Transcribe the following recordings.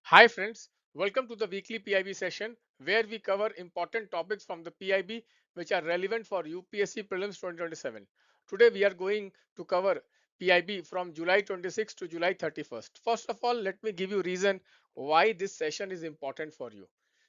Hi friends, welcome to the weekly PIB session where we cover important topics from the PIB which are relevant for UPSC Prelims 2027. Today we are going to cover PIB from July 26 to July 31st. First of all, let me give you reason why this session is important for you.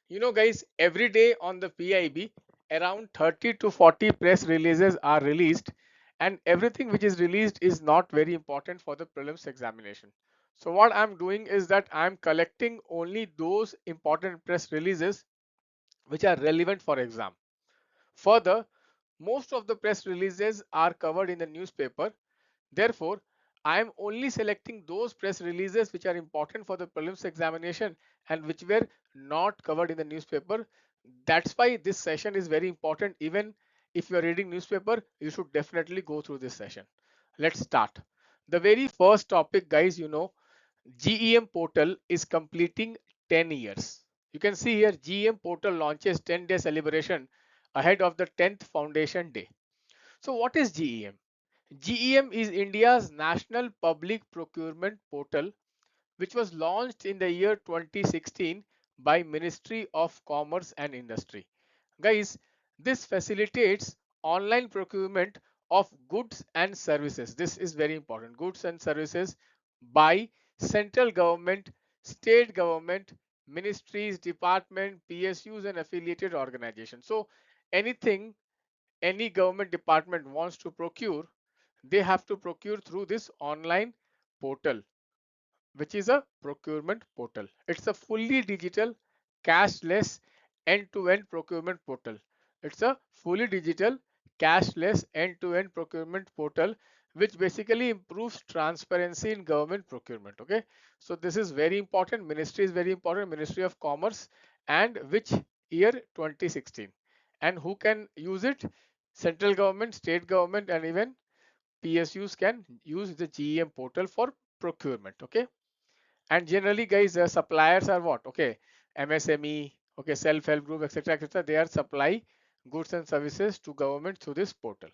You know guys, every day on the PIB around 30 to 40 press releases are released, and everything which is released is not very important for the prelims examination. So what I'm doing is that I'm collecting only those important press releases which are relevant for exam. Further, most of the press releases are covered in the newspaper. Therefore, I am only selecting those press releases which are important for the prelims examination and which were not covered in the newspaper. That's why this session is very important. Even if you're reading newspaper, you should definitely go through this session. Let's start. The very first topic, guys, GEM portal is completing 10 years. You can see here GEM portal launches 10-day celebration ahead of the 10th foundation day. So what is GEM? GEM is India's national public procurement portal, which was launched in the year 2016 by Ministry of Commerce and Industry. Guys, this facilitates online procurement of goods and services. This is very important. Goods and services by central government, state government, ministries, department, PSUs and affiliated organizations. So anything any government department wants to procure, they have to procure through this online portal, which is a procurement portal. It's a fully digital, cashless, end-to-end procurement portal. It's a fully digital, cashless, end-to-end procurement portal, which basically improves transparency in government procurement. Okay, so this is very important. Ministry is very important. Ministry of Commerce, and which year 2016. And who can use it? Central government, state government, and even PSUs can use the GEM portal for procurement. Okay, and generally guys, suppliers are what? Okay, MSME, okay, self-help group, etc, etc, they are supply goods and services to government through this portal.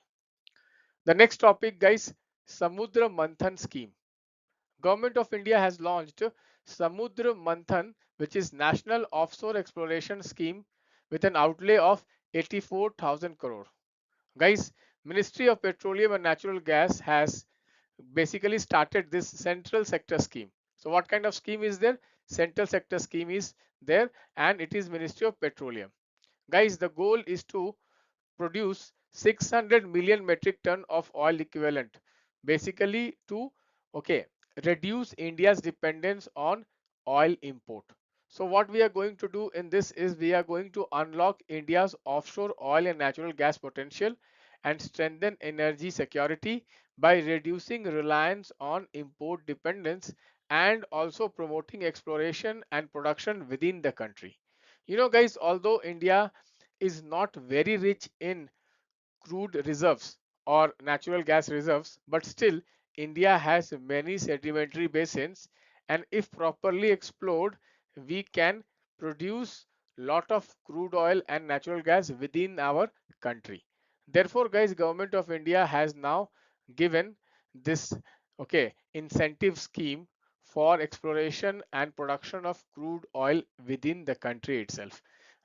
The next topic, guys, Samudra Manthan scheme. Government of India has launched Samudra Manthan, which is national offshore exploration scheme with an outlay of 84,000 crore. Guys, Ministry of Petroleum and Natural Gas has basically started this central sector scheme. So what kind of scheme is there? Central sector scheme is there, and it is Ministry of Petroleum. Guys, the goal is to produce 600 million metric ton of oil equivalent, basically to, okay, reduce India's dependence on oil import. So what we are going to do in this is we are going to unlock India's offshore oil and natural gas potential and strengthen energy security by reducing reliance on import dependence and also promoting exploration and production within the country. You know guys, although India is not very rich in crude reserves or natural gas reserves, but still India has many sedimentary basins, and if properly explored, we can produce lot of crude oil and natural gas within our country. Therefore, guys, Government of India has now given this, okay, incentive scheme for exploration and production of crude oil within the country itself.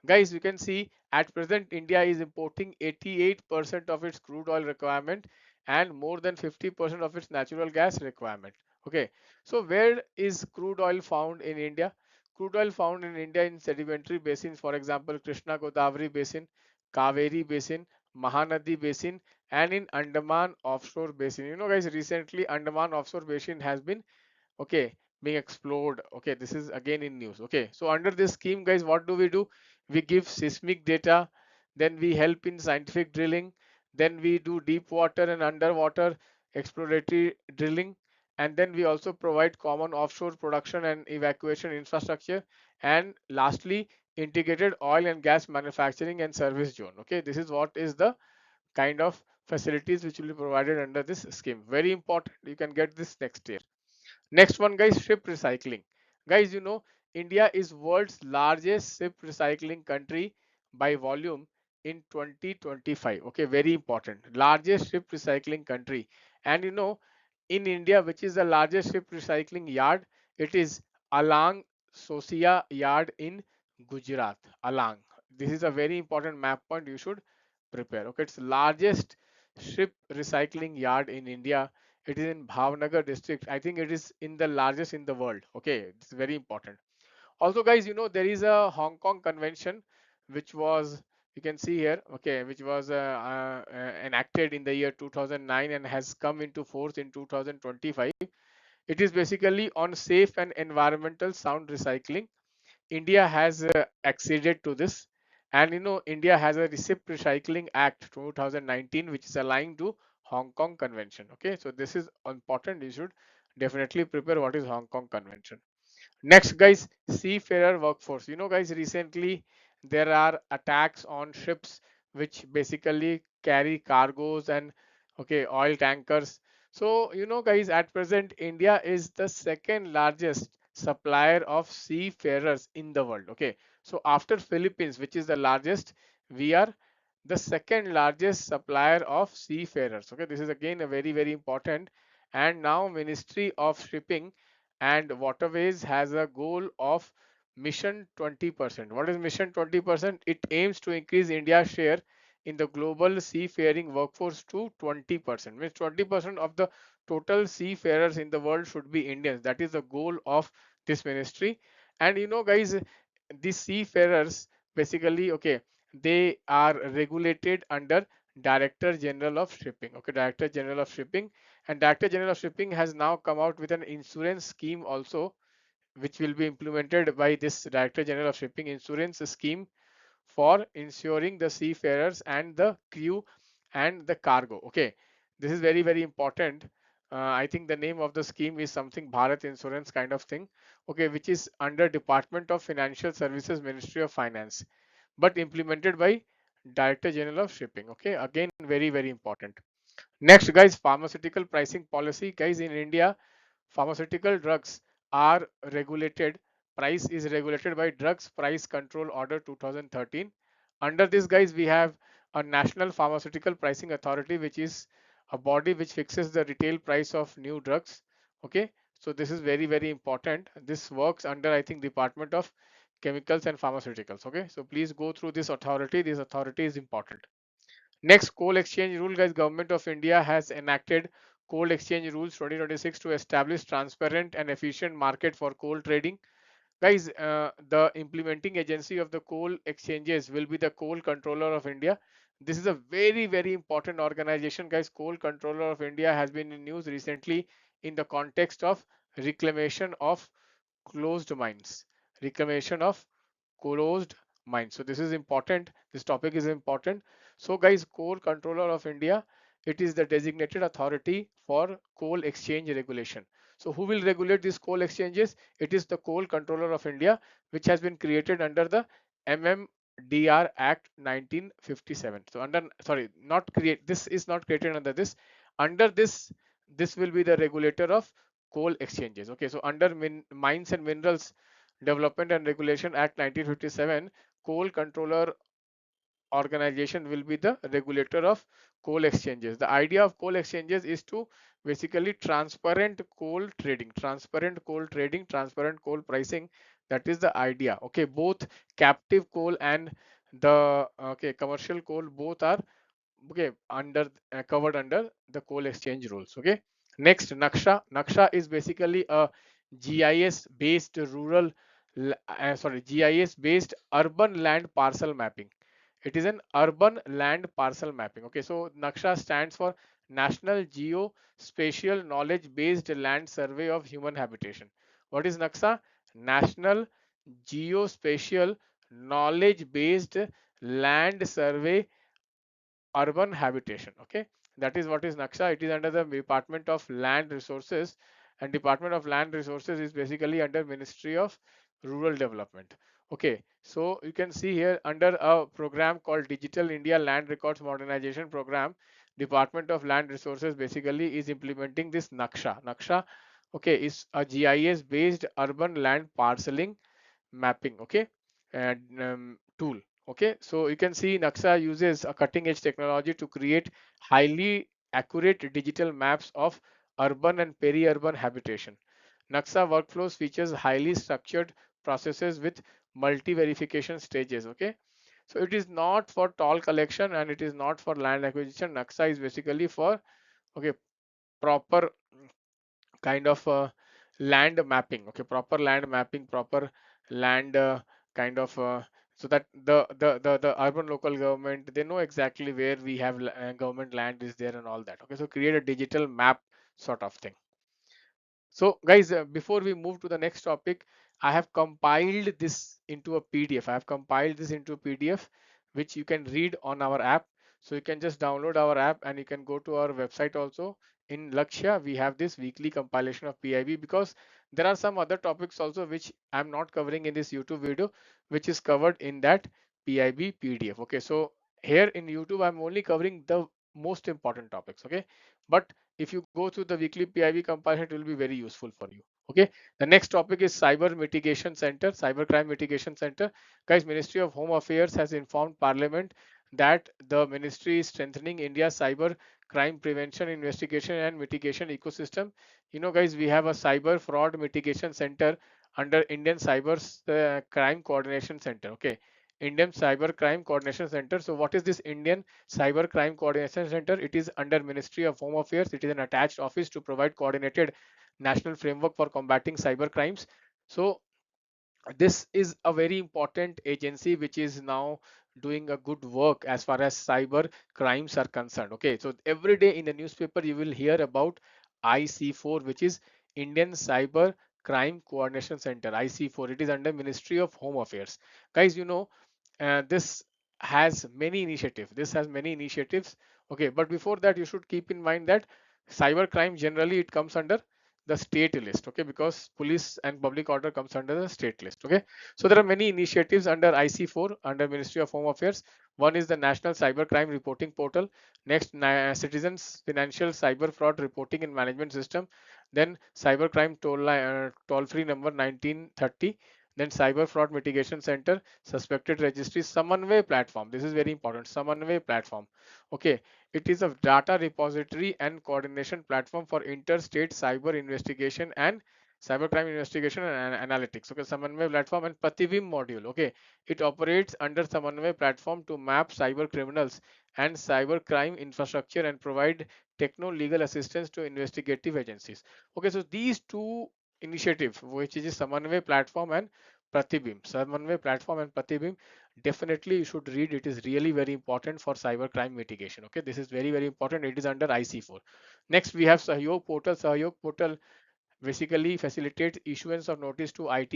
Guys, you can see at present India is importing 88% of its crude oil requirement and more than 50% of its natural gas requirement. Okay, so where is crude oil found in India? Crude oil found in India in sedimentary basins, for example, Krishna Godavari basin, Kaveri basin, Mahanadi basin, and in Andaman offshore basin. You know, guys, recently Andaman offshore basin has been, okay, being explored. Okay, this is again in news. Okay, so under this scheme, guys, what do? We give seismic data, then we help in scientific drilling, then we do deep water and underwater exploratory drilling, and then we also provide common offshore production and evacuation infrastructure, and lastly integrated oil and gas manufacturing and service zone. Okay, this is what is the kind of facilities which will be provided under this scheme. Very important, you can get this next year. Next one, guys, ship recycling. Guys, India is world's largest ship recycling country by volume in 2025. Okay, very important. Largest ship recycling country. And in India, which is the largest ship recycling yard, it is Alang Sosia Yard in Gujarat, Alang. This is a very important map point you should prepare. Okay, it's largest ship recycling yard in India. It is in Bhavnagar district. I think it is in the largest in the world. Okay, it's very important. Also, guys, you know there is a Hong Kong Convention, which was you can see here. Okay, which was enacted in the year 2009 and has come into force in 2025. It is basically on safe and environmental sound recycling. India has acceded to this, and you know India has a Receipt Recycling Act 2019, which is aligned to Hong Kong Convention. Okay, so this is important. You should definitely prepare what is Hong Kong Convention. Next, guys, seafarer workforce. You know, guys, recently there are attacks on ships which basically carry cargoes and okay, oil tankers. So, you know, guys, at present, India is the second largest supplier of seafarers in the world. Okay, so after Philippines, which is the largest, we are the second largest supplier of seafarers. Okay, this is again a very important. And now, Ministry of Shipping and Waterways has a goal of mission 20%. What is mission 20%? It aims to increase India's share in the global seafaring workforce to 20%. Means 20% of the total seafarers in the world should be Indians. That is the goal of this ministry. And you know, guys, these seafarers basically, okay, they are regulated under Director General of Shipping. Okay, Director General of Shipping, and Director General of Shipping has now come out with an insurance scheme also, which will be implemented by this Director General of Shipping insurance scheme for ensuring the seafarers and the crew and the cargo. Okay, this is very important. I think the name of the scheme is something Bharat Insurance kind of thing. Okay, which is under Department of Financial Services, Ministry of Finance, but implemented by Director General of Shipping. Okay, again very important. Next, guys, pharmaceutical pricing policy. Guys, in India, pharmaceutical drugs are regulated. Price is regulated by Drugs Price Control Order 2013. Under this, guys, we have a National Pharmaceutical Pricing Authority, which is a body which fixes the retail price of new drugs. Okay, so this is very important. This works under, I think, Department of Chemicals and Pharmaceuticals. Okay, so please go through this authority. This authority is important. Next, coal exchange rule, guys. Government of India has enacted coal exchange rules 2026 to establish transparent and efficient market for coal trading. Guys, the implementing agency of the coal exchanges will be the Coal Controller of India. This is a very important organization, guys. Coal Controller of India has been in news recently in the context of reclamation of closed mines. Reclamation of closed mines. So this is important. This topic is important. So guys, Coal Controller of India, it is the designated authority for coal exchange regulation. So who will regulate these coal exchanges? It is the Coal Controller of India, which has been created under the MMDR Act 1957. So under, sorry, not create, this is not created under this. Under this, this will be the regulator of coal exchanges. Okay, so under Mines and Minerals Development and Regulation Act 1957, Coal Controller Organization will be the regulator of coal exchanges. The idea of coal exchanges is to basically transparent coal trading, transparent coal pricing. That is the idea. Okay, both captive coal and the okay commercial coal both are okay under covered under the coal exchange rules. Okay, next, Naksha is basically a GIS based GIS based urban land parcel mapping. It is an urban land parcel mapping. Okay, so Naksha stands for National Geospatial Knowledge Based Land Survey of Human Habitation. What is Naksha? National Geospatial Knowledge Based Land Survey urban habitation. Okay, that is what is Naksha. It is under the Department of Land Resources, and Department of Land Resources is basically under Ministry of Rural Development. Okay, so you can see here under a program called Digital India Land Records Modernization Program, Department of Land Resources basically is implementing this Naksha, okay, is a GIS based urban land parceling mapping. Okay, and tool. Okay, so you can see Naksha uses a cutting edge technology to create highly accurate digital maps of urban and peri-urban habitation. Naksha workflows features highly structured processes with multi-verification stages. Okay, so it is not for toll collection and it is not for land acquisition. Naxa is basically for, okay, proper kind of land mapping. Okay, proper land mapping, proper land kind of so that the urban local government, they know exactly where we have government land is there and all that. Okay, so create a digital map sort of thing. So guys, before we move to the next topic, I have compiled this into a PDF. I have compiled this into a PDF, which you can read on our app. So you can just download our app and you can go to our website also. In Lakshya, we have this weekly compilation of PIB, because there are some other topics also which I'm not covering in this YouTube video, which is covered in that PIB PDF. Okay, so here in YouTube, I'm only covering the most important topics. Okay, but if you go through the weekly PIB compilation, it will be very useful for you. Okay, the next topic is Cyber Mitigation Center, Cybercrime Mitigation Center. Guys, Ministry of Home Affairs has informed Parliament that the ministry is strengthening India's cyber crime prevention, investigation and mitigation ecosystem. You know, guys, we have a cyber fraud mitigation center under Indian Cyber Crime Coordination Center. Okay, Indian Cyber Crime Coordination Center. So what is this Indian Cyber Crime Coordination Center? It is under Ministry of Home Affairs. It is an attached office to provide coordinated national framework for combating cyber crimes. So this is a very important agency which is now doing a good work as far as cyber crimes are concerned. Okay, so every day in the newspaper you will hear about IC4, which is Indian Cyber Crime Coordination Center. IC4, it is under Ministry of Home Affairs. Guys, you know, this has many initiatives. This has many initiatives. Okay, but before that, you should keep in mind that cyber crime generally it comes under the state list. Okay, because police and public order comes under the state list. Okay, so there are many initiatives under IC4 under Ministry of Home Affairs. One is the National Cyber Crime Reporting Portal. Next, Citizens Financial Cyber Fraud Reporting and Management System. Then Cybercrime toll free number 1930. Then Cyber Fraud Mitigation Center, Suspected Registry, Samanvay platform. This is very important. Samanvay platform. Okay, it is a data repository and coordination platform for interstate cyber investigation and cybercrime investigation and analytics. Okay, Samanvay platform and Pratibim module. Okay, it operates under Samanvay platform to map cyber criminals and cybercrime infrastructure and provide techno legal assistance to investigative agencies. Okay, so these two initiative, which is Samanvay platform and Samanvay platform and Pratibim, definitely you should read. It is really very important for cyber crime mitigation. Okay, this is very very important. It is under IC4. Next we have Sahyog portal. Sahyog portal basically facilitates issuance of notice to IT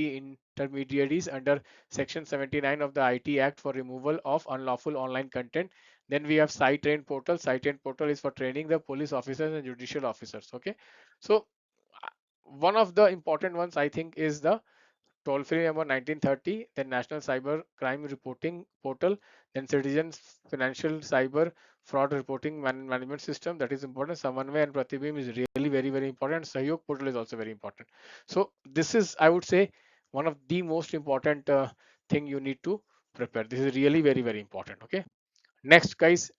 intermediaries under section 79 of the IT Act for removal of unlawful online content. Then we have SciTrain portal. SciTrain portal is for training the police officers and judicial officers. Okay, so one of the important ones I think is the toll free number 1930, then National Cyber Crime Reporting Portal, then Citizens Financial Cyber Fraud Reporting Management System. That is important. Samanvay and Pratibim is really very very important. Sahyog portal is also very important. So this is, I would say, one of the most important thing you need to prepare. This is really very very important. Okay. Next, guys,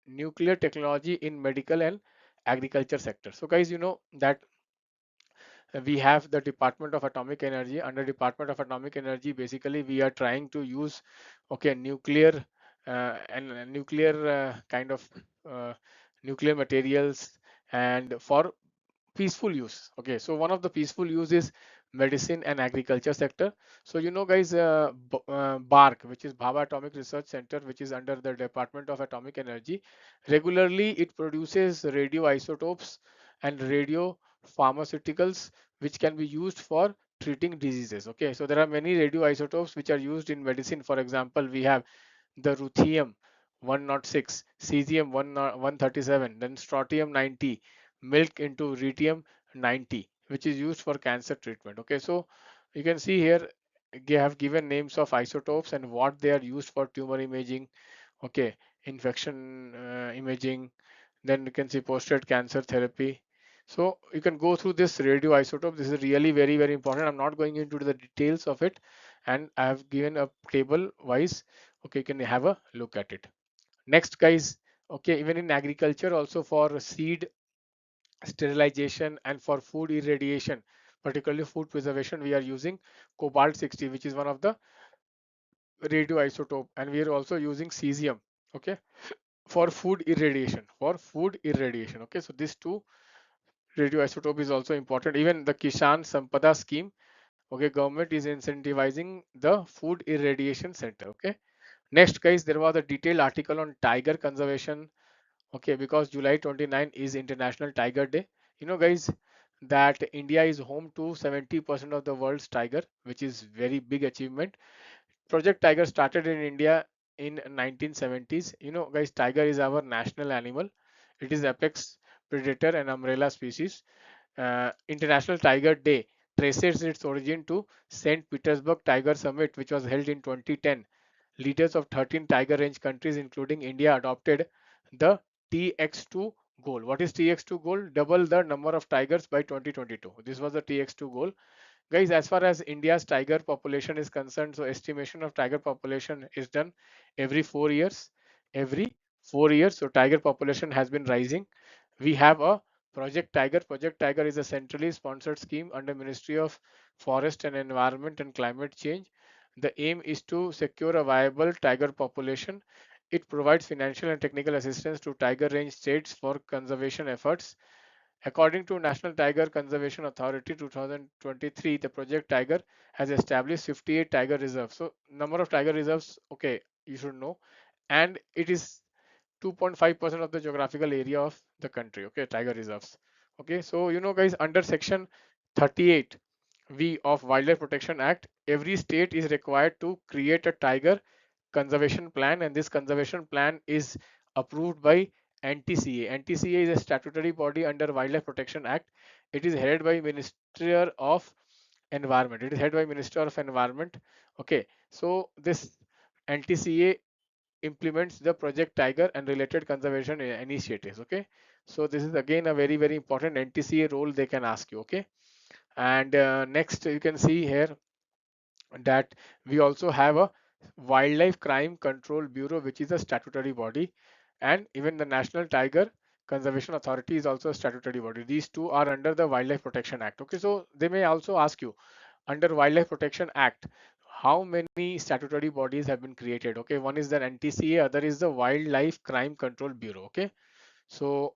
nuclear technology in medical and agriculture sector. So guys, you know that we have the Department of Atomic Energy. Under Department of Atomic Energy, basically we are trying to use, okay, nuclear and nuclear kind of uh, nuclear materials and for peaceful use. Okay, so one of the peaceful use is medicine and agriculture sector. So you know guys, BARC, which is Bhabha Atomic Research Center, which is under the Department of Atomic Energy, regularly it produces radioisotopes and radio pharmaceuticals which can be used for treating diseases. Okay, so there are many radioisotopes which are used in medicine. For example, we have the ruthenium 106, cesium 137, then strontium 90, milk into rhenium 90, which is used for cancer treatment. Okay, so you can see here they have given names of isotopes and what they are used for: tumor imaging, okay, infection imaging, then you can see prostate cancer therapy. So you can go through this radioisotope. This is really very very important. I'm not going into the details of it, and I have given a table wise. Okay, you can have a look at it. Next, guys, okay, even in agriculture also, for seed sterilization and for food irradiation, particularly food preservation, we are using cobalt 60, which is one of the radioisotope, and we are also using cesium, okay, for food irradiation, okay. So these two radioisotope is also important. Even the Kishan Sampada scheme, okay, government is incentivizing the food irradiation center, okay. Next, guys, there was a detailed article on tiger conservation, okay, because July 29 is International Tiger Day. You know, guys, that India is home to 70% of the world's tiger, which is very big achievement. Project Tiger started in India in 1970s. You know, guys, tiger is our national animal. It is apex predator and umbrella species. International Tiger Day traces its origin to St. Petersburg Tiger Summit, which was held in 2010. Leaders of 13 tiger range countries, including India, adopted the TX2 goal. What is TX2 goal? Double the number of tigers by 2022. This was the TX2 goal. Guys, as far as India's tiger population is concerned, so estimation of tiger population is done every 4 years. Every 4 years, so tiger population has been rising. We have a Project Tiger. Project Tiger is a centrally sponsored scheme under Ministry of Forest and Environment and Climate Change. The aim is to secure a viable tiger population. It provides financial and technical assistance to tiger range states for conservation efforts. According to National Tiger Conservation Authority 2023, the Project Tiger has established 58 tiger reserves. So number of tiger reserves, okay, you should know, and it is 2.5% of the geographical area of the country, okay, tiger reserves. Okay, so you know, guys, under section 38 V of Wildlife Protection Act, every state is required to create a tiger conservation plan, and this conservation plan is approved by NTCA. NTCA is a statutory body under Wildlife Protection Act. It is headed by Minister of Environment. It is headed by Minister of Environment. Okay, so this NTCA implements the Project Tiger and related conservation initiatives. Okay, so this is again a very important NTCA role they can ask you. Okay, and next you can see here that we also have a Wildlife Crime Control Bureau, which is a statutory body, and even the National Tiger Conservation Authority is also a statutory body. These two are under the Wildlife Protection Act. Okay, so they may also ask you, under Wildlife Protection Act, how many statutory bodies have been created? Okay, one is the NTCA, other is the Wildlife Crime Control Bureau. Okay, so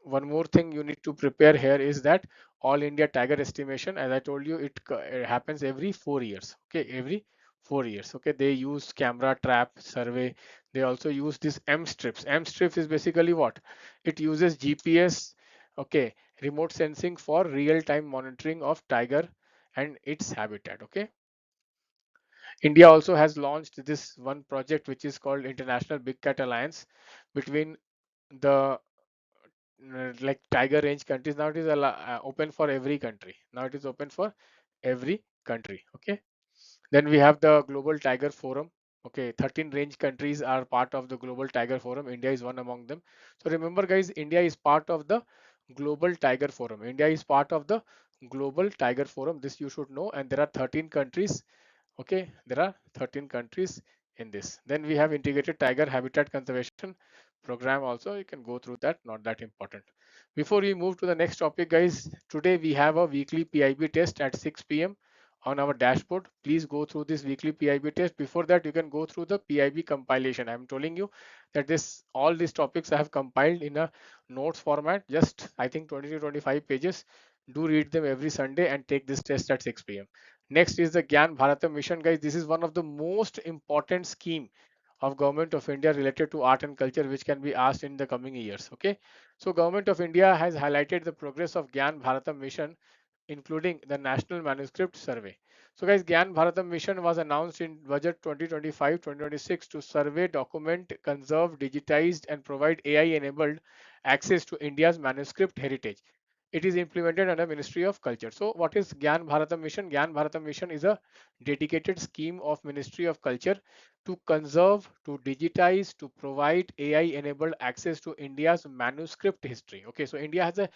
one more thing you need to prepare here is that all India tiger estimation, as I told you, it happens every 4 years. Okay, every 4 years. Okay, they use camera trap survey. They also use this M strips. M strips is basically what? It uses GPS, okay, remote sensing for real-time monitoring of tiger and its habitat. Okay, India also has launched this one project which is called International Big Cat Alliance between the like tiger range countries. Now it is open for every country. Now it is open for every country. Okay, then we have the Global Tiger Forum. Okay, 13 range countries are part of the Global Tiger Forum. India is one among them. So remember, guys, India is part of the Global Tiger Forum. India is part of the Global Tiger Forum. This you should know. And there are 13 countries. Okay, there are 13 countries in this. Then we have Integrated Tiger Habitat Conservation Program also. You can go through that, not that important. Before we move to the next topic, guys, today we have a weekly PIB test at 6 p.m. on our dashboard. Please go through this weekly PIB test. Before that, you can go through the PIB compilation. I'm telling you that this all these topics I have compiled in a notes format, just I think 20 to 25 pages. Do read them every Sunday and take this test at 6 p.m. Next is the Gyan Bharatam mission, guys. This is one of the most important scheme of Government of India related to art and culture, which can be asked in the coming years. Okay, so Government of India has highlighted the progress of Gyan Bharatam mission, including the National Manuscript Survey. So guys, Gyan Bharatam mission was announced in budget 2025-2026 to survey, document, conserve, digitized and provide AI enabled access to India's manuscript heritage. It is implemented under Ministry of Culture. So what is Gyan Bharatam mission? Gyan Bharatam mission is a dedicated scheme of Ministry of Culture to conserve, to digitize, to provide AI enabled access to India's manuscript history. Okay, so India has a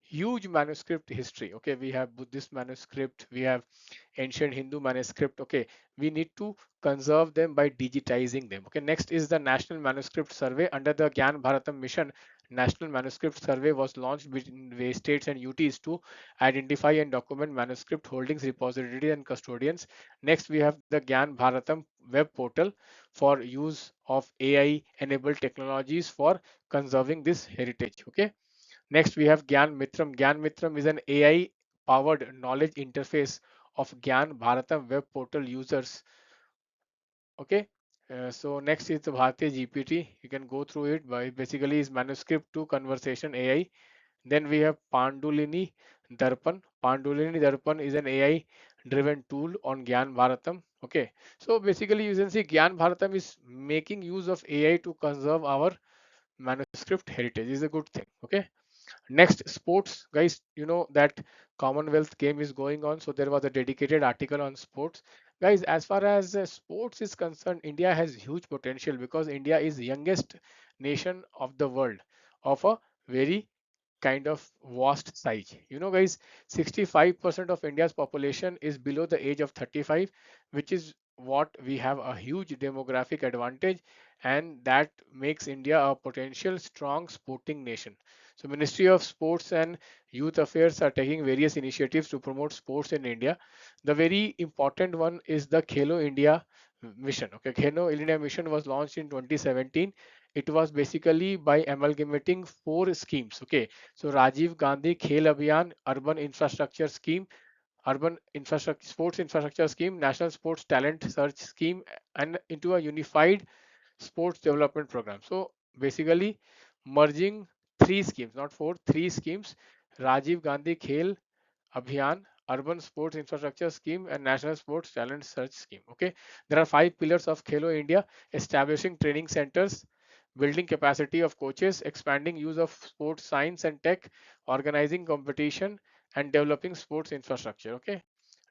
huge manuscript history. Okay, we have Buddhist manuscript, we have ancient Hindu manuscript. Okay, we need to conserve them by digitizing them. Okay, next is the National Manuscript Survey under the Gyan Bharatam mission. National Manuscript Survey was launched between various states and UTs to identify and document manuscript holdings, repositories, and custodians. Next, we have the Gyan Bharatam web portal for use of AI-enabled technologies for conserving this heritage. Okay. Next, we have Gyan Mitram. Gyan Mitram is an AI-powered knowledge interface of Gyan Bharatam web portal users. Okay. So next is the Bharatiya GPT. You can go through it by basically is manuscript to conversation AI. Then we have Pandulini Darpan. Pandulini Darpan is an AI driven tool on Gyan Bharatam. Okay. So basically you can see Gyan Bharatam is making use of AI to conserve our manuscript heritage. Is a good thing. Okay. Next, sports, guys. You know that Commonwealth game is going on, so there was a dedicated article on sports, guys. As far as sports is concerned, India has huge potential because India is the youngest nation of the world of a very kind of vast size. You know, guys, 65% of India's population is below the age of 35, which is what we have a huge demographic advantage, and that makes India a potential strong sporting nation. So Ministry of Sports and Youth Affairs are taking various initiatives to promote sports in India. The very important one is the Khelo India mission. Okay, Khelo India mission was launched in 2017. It was basically by amalgamating four schemes. Okay, so Rajiv Gandhi Khel Abhiyan, Urban Infrastructure Scheme, Urban Infrastructure Sports Infrastructure Scheme, National Sports Talent Search Scheme, and into a unified sports development program. So basically merging three schemes, not four, three schemes: Rajiv Gandhi Khel Abhiyan, Urban Sports Infrastructure Scheme, and National Sports Talent Search Scheme. Okay, there are five pillars of Khelo India: establishing training centers, building capacity of coaches, expanding use of sports science and tech, organizing competition, and developing sports infrastructure. Okay,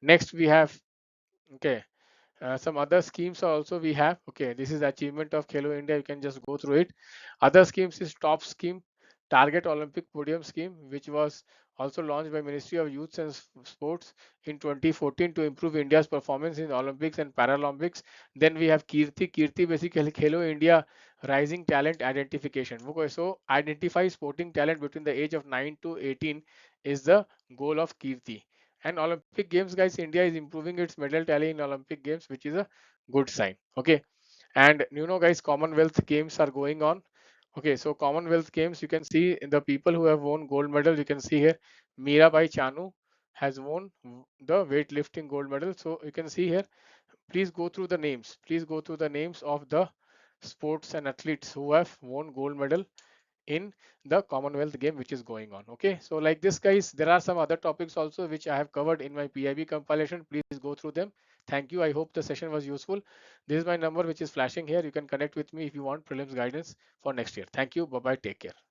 next we have, okay, some other schemes are also we have. Okay, this is achievement of Khelo India. You can just go through it. Other schemes is top scheme, Target Olympic Podium scheme, which was also launched by Ministry of Youth and Sports in 2014 to improve India's performance in Olympics and Paralympics. Then we have Kirti. Kirti basically Khelo India Rising Talent Identification. Okay, so identify sporting talent between the age of 9 to 18 is the goal of Kirti. And Olympic Games, guys, India is improving its medal tally in Olympic Games, which is a good sign. Okay, and you know, guys, Commonwealth Games are going on. Okay, so Commonwealth Games, you can see the people who have won gold medal. You can see here, Mirabai Chanu has won the weightlifting gold medal. So you can see here. Please go through the names. Please go through the names of the sports and athletes who have won gold medal in the Commonwealth game which is going on. Okay, so like this, guys, there are some other topics also which I have covered in my PIB compilation. Please go through them. Thank you. I hope the session was useful. This is my number which is flashing here. You can connect with me if you want prelims guidance for next year. Thank you. Bye bye. Take care.